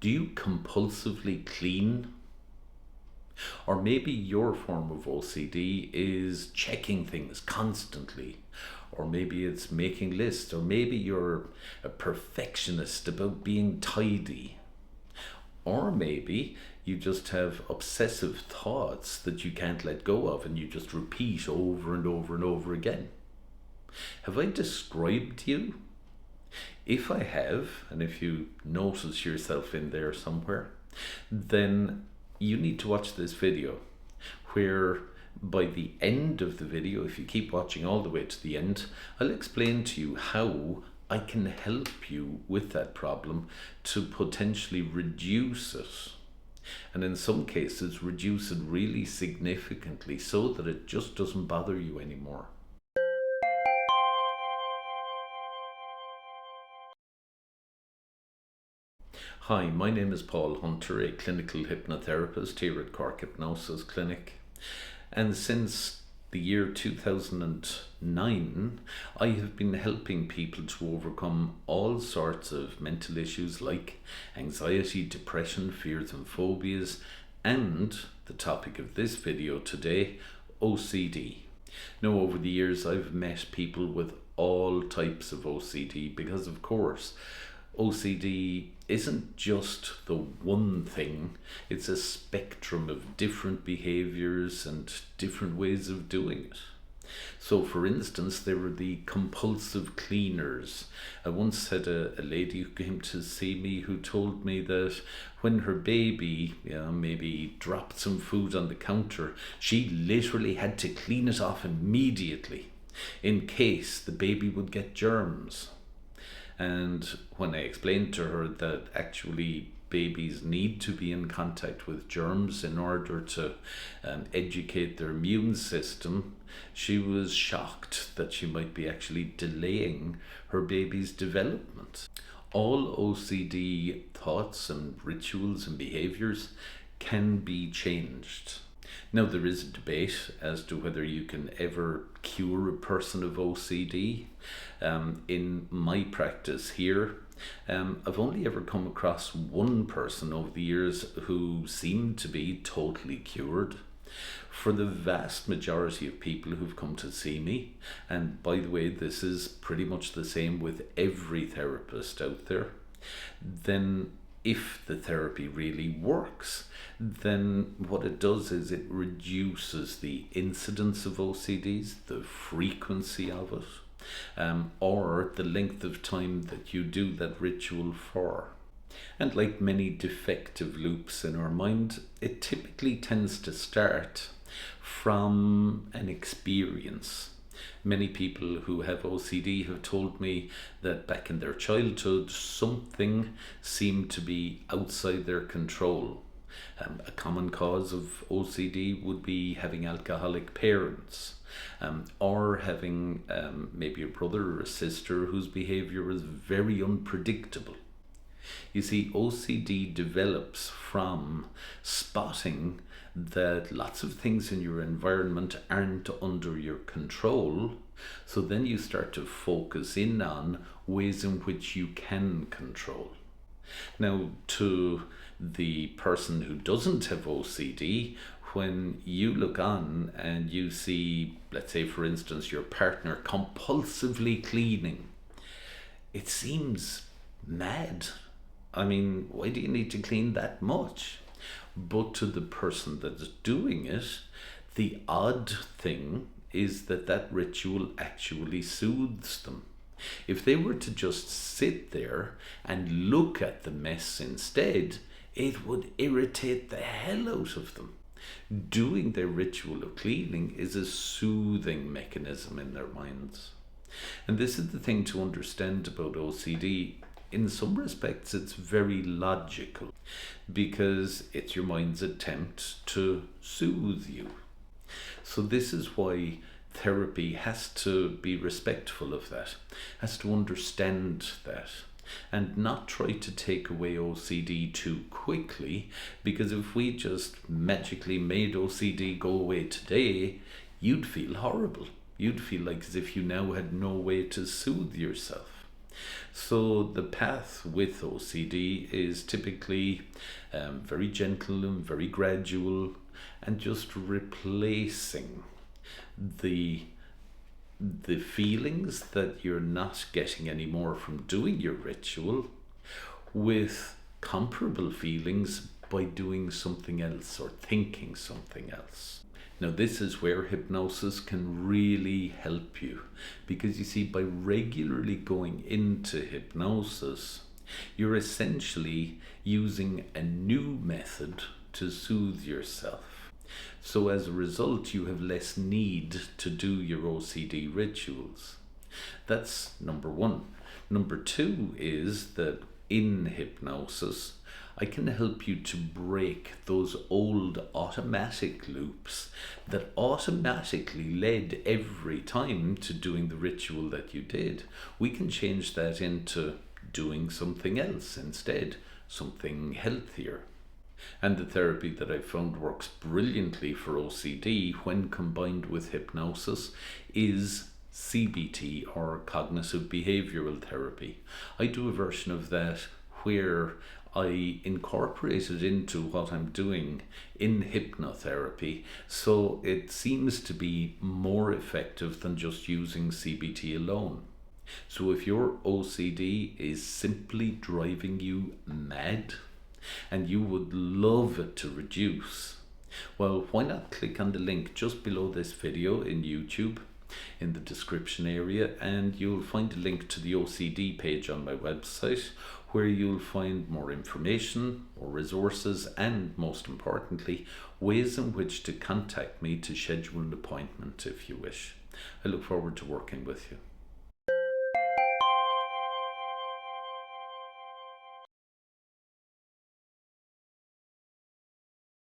Do you compulsively clean? Or maybe your form of OCD is checking things constantly. Or maybe it's making lists. Or maybe you're a perfectionist about being tidy. Or maybe you just have obsessive thoughts that you can't let go of and you just repeat over and over and over again. Have I described you? If I have, and if you notice yourself in there somewhere, then you need to watch this video, where by the end of the video, if you keep watching all the way to the end, I'll explain to you how I can help you with that problem to potentially reduce it. And in some cases, reduce it really significantly so that it just doesn't bother you anymore. Hi, my name is Paul Hunter, a clinical hypnotherapist here at Cork Hypnosis Clinic. And since the year 2009, I have been helping people to overcome all sorts of mental issues like anxiety, depression, fears and phobias, and the topic of this video today, OCD. Now, over the years, I've met people with all types of OCD because, of course, OCD isn't just the one thing, it's a spectrum of different behaviours and different ways of doing it. So for instance, there were the compulsive cleaners. I once had a lady who came to see me who told me that when her baby maybe dropped some food on the counter, she literally had to clean it off immediately in case the baby would get germs. And when I explained to her that actually babies need to be in contact with germs in order to educate their immune system, she was shocked that she might be actually delaying her baby's development. All OCD thoughts and rituals and behaviours can be changed. Now, there is a debate as to whether you can ever cure a person of OCD. In my practice here, I've only ever come across one person over the years who seemed to be totally cured. For the vast majority of people who've come to see me, and by the way, this is pretty much the same with every therapist out there, then if the therapy really works, then what it does is it reduces the incidence of OCDs, the frequency of it, or the length of time that you do that ritual for. And like many defective loops in our mind, it typically tends to start from an experience. Many people who have OCD have told me that back in their childhood, something seemed to be outside their control. A common cause of OCD would be having alcoholic parents, or having maybe a brother or a sister whose behavior is very unpredictable. You see, OCD develops from spotting that lots of things in your environment aren't under your control, so then you start to focus in on ways in which you can control. Now, to the person who doesn't have OCD, when you look on and you see, let's say for instance, your partner compulsively cleaning, it seems mad. I mean, why do you need to clean that much? But to the person that's doing it, the odd thing is that that ritual actually soothes them. If they were to just sit there and look at the mess instead, it would irritate the hell out of them. Doing their ritual of cleaning is a soothing mechanism in their minds. And this is the thing to understand about OCD. In some respects, it's very logical because it's your mind's attempt to soothe you. So this is why therapy has to be respectful of that, has to understand that, and not try to take away OCD too quickly, because if we just magically made OCD go away today, you'd feel horrible. You'd feel like as if you now had no way to soothe yourself. So the path with OCD is typically very gentle and very gradual, and just replacing the feelings that you're not getting anymore from doing your ritual with comparable feelings by doing something else or thinking something else. Now, this is where hypnosis can really help you, because you see, by regularly going into hypnosis, you're essentially using a new method to soothe yourself. So as a result, you have less need to do your OCD rituals. That's number one. Number two is that in hypnosis, I can help you to break those old automatic loops that automatically led every time to doing the ritual that you did. We can change that into doing something else instead, something healthier. And the therapy that I found works brilliantly for OCD when combined with hypnosis is CBT, or cognitive behavioral therapy. I do a version of that where I incorporate it into what I'm doing in hypnotherapy, so it seems to be more effective than just using CBT alone. So if your OCD is simply driving you mad and you would love it to reduce, well, why not click on the link just below this video in YouTube in the description area, and you'll find a link to the OCD page on my website, where you'll find more information, more resources, and most importantly, ways in which to contact me to schedule an appointment if you wish. I look forward to working with you.